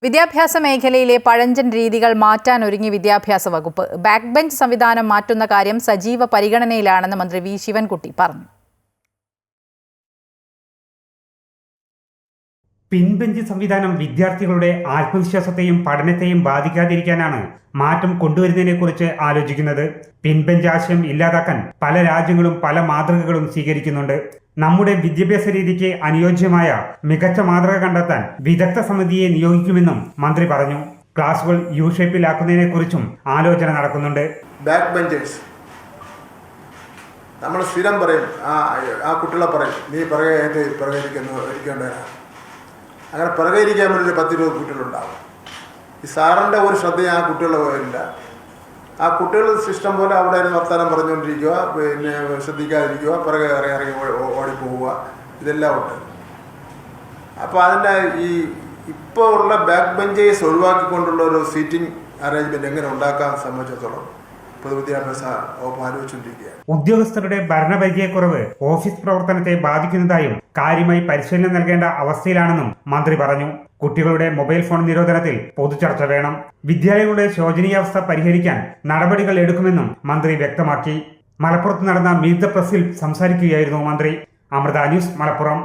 വിദ്യാഭ്യാസ മേഖലയിലെ പഴഞ്ചൻ രീതികൾ മാറ്റാനൊരുങ്ങി വിദ്യാഭ്യാസ വകുപ്പ്. ബാക്ക് ബെഞ്ച് സംവിധാനം മാറ്റുന്ന കാര്യം സജീവ പരിഗണനയിലാണെന്ന് മന്ത്രി വി ശിവൻകുട്ടി പറഞ്ഞു. പിൻബെഞ്ച് സംവിധാനം വിദ്യാർത്ഥികളുടെ ആത്മവിശ്വാസത്തെയും പഠനത്തെയും ബാധിക്കാതിരിക്കാനാണ് മാറ്റം കൊണ്ടുവരുന്നതിനെക്കുറിച്ച് ആലോചിക്കുന്നത്. പിൻബെഞ്ച് ആശയം ഇല്ലാതാക്കാൻ പല രാജ്യങ്ങളും പല മാതൃകകളും സ്വീകരിക്കുന്നുണ്ട്. നമ്മുടെ വിദ്യാഭ്യാസ രീതിക്ക് അനുയോജ്യമായ മികച്ച മാതൃക കണ്ടെത്താൻ വിദഗ്ധ സമിതിയെ നിയോഗിക്കുമെന്നും മന്ത്രി പറഞ്ഞു. ക്ലാസുകൾ യു ഷേപ്പിലാക്കുന്നതിനെക്കുറിച്ചും ആലോചന നടക്കുന്നുണ്ട്. ബാക്ക് ബെഞ്ചേഴ്സ് നമ്മൾ സ്ഥിരം പറയും, ആ കുട്ടികളെ പറയും, നീ ഇരിക്കേണ്ടവരാണ്. അങ്ങനെ പിറകെയിരിക്കാൻ വേണ്ടി 10-20 കുട്ടികളുണ്ടാവും. ഈ സാറിൻ്റെ ഒരു ശ്രദ്ധ ആ കുട്ടികളുടെ പോയില്ല. ആ കുട്ടികൾ സിസ്റ്റം പോലെ അവിടെ വർത്തമാനം പറഞ്ഞുകൊണ്ടിരിക്കുക, പിന്നെ ശ്രദ്ധിക്കാതിരിക്കുക, പിറകെ ഇറങ്ങി ഓടിപ്പോവുക, ഇതെല്ലാം ഉണ്ട്. അപ്പോൾ അതിൻ്റെ ഇപ്പോൾ ഉള്ള ബാക്ക് ബെഞ്ചേഴ്സ് ഒഴിവാക്കിക്കൊണ്ടുള്ള ഒരു സീറ്റിംഗ് അറേഞ്ച്മെൻറ്റ് എങ്ങനെ ഉണ്ടാക്കാൻ സംബന്ധിച്ചിടത്തോളം പൊതുവിദ്യാഭ്യാസ വകുപ്പ് ആലോചിച്ചുകൊണ്ടിരിക്കുകയാണ്. ഉദ്യോഗസ്ഥരുടെ ഭരണപരിചയക്കുറവ് ഓഫീസ് പ്രവർത്തനത്തെ ബാധിക്കുന്നതായും കാര്യമായി പരിശീലനം നൽകേണ്ട അവസ്ഥയിലാണെന്നും മന്ത്രി പറഞ്ഞു. കുട്ടികളുടെ മൊബൈൽ ഫോൺ നിരോധനത്തിൽ പൊതുചർച്ച വേണം. വിദ്യാലയങ്ങളുടെ ശോചനീയാവസ്ഥ പരിഹരിക്കാൻ നടപടികൾ എടുക്കുമെന്നും മന്ത്രി വ്യക്തമാക്കി. മലപ്പുറത്ത് നടന്ന മീറ്റ് ദ പ്രസിൽ സംസാരിക്കുകയായിരുന്നു മന്ത്രി. അമൃത ന്യൂസ്, മലപ്പുറം.